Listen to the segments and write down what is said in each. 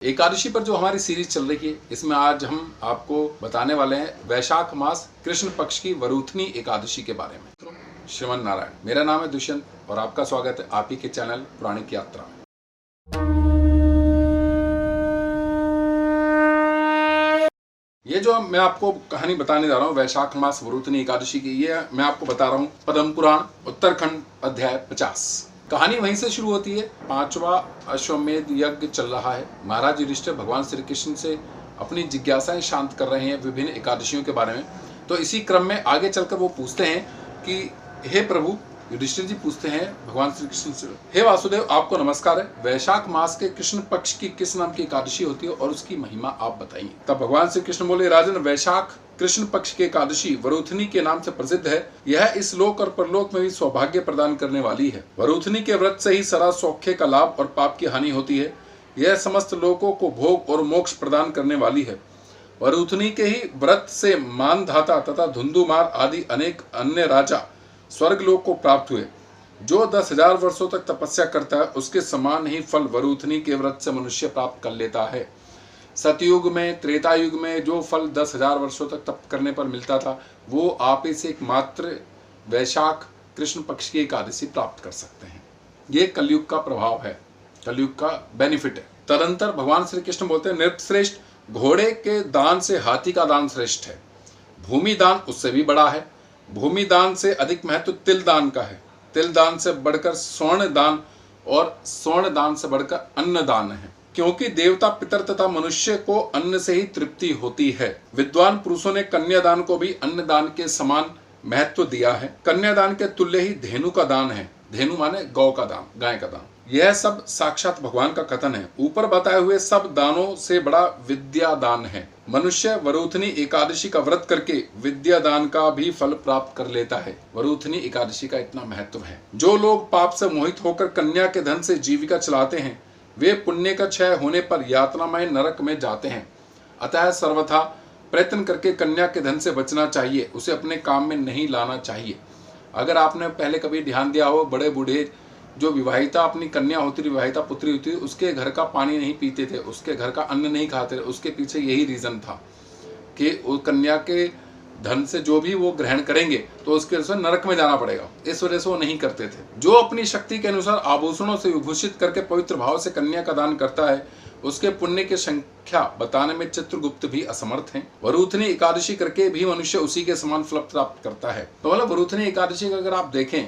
एकादशी पर जो हमारी सीरीज चल रही है, इसमें आज हम आपको बताने वाले हैं वैशाख मास कृष्ण पक्ष की वरूथनी एकादशी के बारे में। श्रीमन नारायण, मेरा नाम है दुष्यंत और आपका स्वागत है आप ही के चैनल पुराणिक यात्रा में। ये जो मैं आपको कहानी बताने जा रहा हूँ वैशाख मास वरूथनी एकादशी की, ये मैं आपको बता रहा हूँ पद्म पुराण उत्तरखंड अध्याय 50। कहानी वहीं से शुरू होती है। 5वां अश्वमेध यज्ञ चल रहा है। महाराज युधिष्ठिर भगवान श्री कृष्ण से अपनी जिज्ञासाएं शांत कर रहे हैं विभिन्न एकादशियों के बारे में। तो इसी क्रम में आगे चलकर वो पूछते हैं कि हे प्रभु, युधिष्ठिर जी पूछते हैं भगवान श्री कृष्ण से, हे वासुदेव, आपको नमस्कार है। वैशाख मास के कृष्ण पक्ष की किस नाम की एकादशी होती है और उसकी महिमा आप बताइए। तब भगवान श्री कृष्ण बोले, राजन, वैशाख कृष्ण पक्ष की एकादशी वरूथनी के नाम से प्रसिद्ध है। यह इस लोक और परलोक में भी सौभाग्य प्रदान करने वाली है। वरूथनी के व्रत से ही सदा सौख्य का लाभ और पाप की हानि होती है। यह समस्त लोकों को भोग और मोक्ष प्रदान करने वाली है। वरूथनी के ही व्रत से मानधाता तथा धुंधुमार आदि अनेक अन्य राजा स्वर्ग लोक को प्राप्त हुए। जो 10,000 वर्षों तक तपस्या करता है, उसके समान ही फल वरूथनी के व्रत से मनुष्य प्राप्त कर लेता है। सतयुग में, त्रेता युग में जो फल 10,000 वर्षों तक तप करने पर मिलता था, वो आप इसे एकमात्र वैशाख कृष्ण पक्ष की एकादशी प्राप्त कर सकते हैं। ये कलयुग का प्रभाव है, कलयुग का बेनिफिट है। तदंतर भगवान श्री कृष्ण बोलते हैं, नृपश्रेष्ठ, घोड़े के दान से हाथी का दान श्रेष्ठ है। भूमि दान उससे भी बड़ा है। भूमि दान से अधिक महत्व तिल दान का है। तिल दान से बढ़कर स्वर्ण दान और स्वर्ण दान से बढ़कर अन्न दान है, क्योंकि देवता, पितर तथा मनुष्य को अन्न से ही तृप्ति होती है। विद्वान पुरुषों ने कन्यादान को भी अन्न दान के समान महत्व दिया है। कन्यादान के तुल्य ही धेनु का दान है। धेनु माने गौ का दान, गाय का दान। यह सब साक्षात भगवान का कथन है। ऊपर बताए हुए सब दानों से बड़ा विद्या दान है। मनुष्य वरूथनी एकादशी का व्रत करके विद्या दान का भी फल प्राप्त कर लेता है। वरूथनी एकादशी का इतना महत्व है। जो लोग पाप से मोहित होकर कन्या के धन से जीविका चलाते हैं, वे पुण्य का क्षय होने पर यातनामय नरक में जाते हैं। अतः सर्वथा प्रयत्न करके कन्या के धन से बचना चाहिए, उसे अपने काम में नहीं लाना चाहिए। अगर आपने पहले कभी ध्यान दिया हो, बड़े बूढ़े जो विवाहिता अपनी कन्या होती, विवाहिता पुत्री होती, उसके घर का पानी नहीं पीते थे, उसके घर का अन्न नहीं खाते थे। उसके पीछे यही रीजन था कि वो कन्या के धन से जो भी वो ग्रहण करेंगे तो उसके अनुसार नरक में जाना पड़ेगा। इस वजह से वो नहीं करते थे। जो अपनी शक्ति के अनुसार आभूषणों से विभूषित करके पवित्र भाव से कन्या का दान करता है, उसके पुण्य की संख्या बताने में चित्रगुप्त भी असमर्थ हैं। वरूथनी एकादशी करके भी मनुष्य उसी के समान फल प्राप्त करता है। तो मतलब वरूथनी एकादशी का अगर आप देखें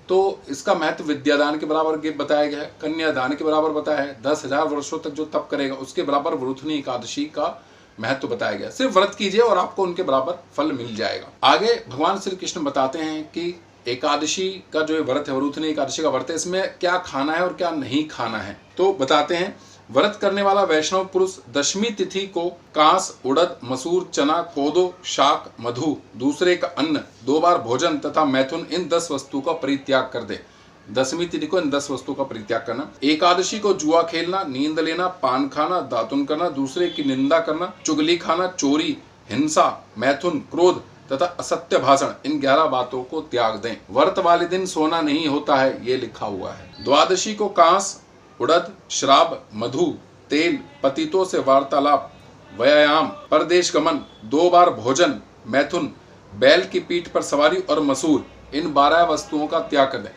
तो इसका महत्व विद्यादान के बराबर बताया गया है, कन्यादान के बराबर बताया है। 10,000 वर्षों तक जो तप करेगा उसके बराबर वरूथनी एकादशी का महत्व बताया गया। सिर्फ व्रत कीजिए और आपको उनके बराबर फल मिल जाएगा। आगे भगवान श्री कृष्ण बताते हैं कि एकादशी का जो व्रत है, वरूथनी एकादशी का व्रत है, इसमें क्या खाना है और क्या नहीं खाना है। तो बताते हैं, व्रत करने वाला वैष्णव पुरुष दशमी तिथि को कांस, उड़द, मसूर, चना, कोदो, शाक, मधु, दूसरे का अन्न, 2 बार भोजन तथा मैथुन, इन 10 वस्तु का परित्याग कर दे। दशमी तिथि को इन 10 वस्तुओं का परित्याग करना। एकादशी को जुआ खेलना, नींद लेना, पान खाना, दातुन करना, दूसरे की निंदा करना, चुगली खाना, चोरी, हिंसा, मैथुन, क्रोध तथा असत्य भाषण, इन 11 बातों को त्याग दें। व्रत वाले दिन सोना नहीं होता है, ये लिखा हुआ है। द्वादशी को कांस, उड़द, श्राब, मधु, तेल, पतितों से वार्तालाप, व्यायाम, परदेश गमन, 2 बार भोजन, मैथुन, बैल की पीठ पर सवारी और मसूर, इन 12 वस्तुओं का त्याग कर दें।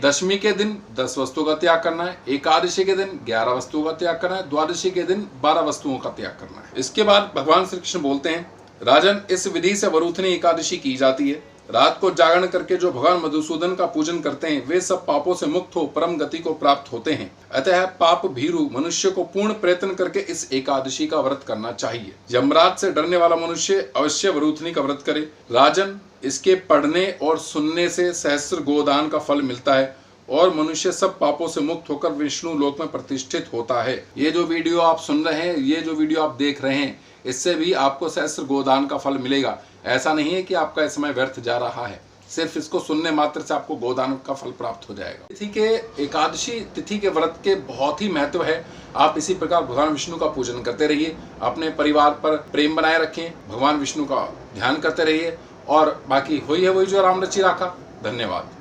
दशमी के दिन 10 वस्तुओं का त्याग करना है। एकादशी के दिन 11 वस्तुओं का त्याग करना है। द्वादशी के दिन 12 वस्तुओं का त्याग करना है। इसके बाद भगवान श्री कृष्ण बोलते हैं, राजन, इस विधि से वरूथनी एकादशी की जाती है। रात को जागरण करके जो भगवान मधुसूदन का पूजन करते हैं, वे सब पापों से मुक्त हो परम गति को प्राप्त होते हैं। अतः पाप भीरु मनुष्य को पूर्ण प्रयत्न करके इस एकादशी का व्रत करना चाहिए। यमराज से डरने वाला मनुष्य अवश्य वरूथनी का व्रत करे। राजन, इसके पढ़ने और सुनने से सहस्त्र गोदान का फल मिलता है और मनुष्य सब पापों से मुक्त होकर विष्णु लोक में प्रतिष्ठित होता है। ये जो वीडियो आप सुन रहे हैं, ये जो वीडियो आप देख रहे हैं, इससे भी आपको सहस्त्र गोदान का फल मिलेगा। ऐसा नहीं है कि आपका इस समय व्यर्थ जा रहा है। सिर्फ इसको सुनने मात्र से आपको गोदान का फल प्राप्त हो जाएगा। तिथि के, एकादशी तिथि के व्रत के बहुत ही महत्व है। आप इसी प्रकार भगवान विष्णु का पूजन करते रहिए, अपने परिवार पर प्रेम बनाए रखें, भगवान विष्णु का ध्यान करते रहिए और बाकी हुई है वही जो राम रचि राखा। धन्यवाद।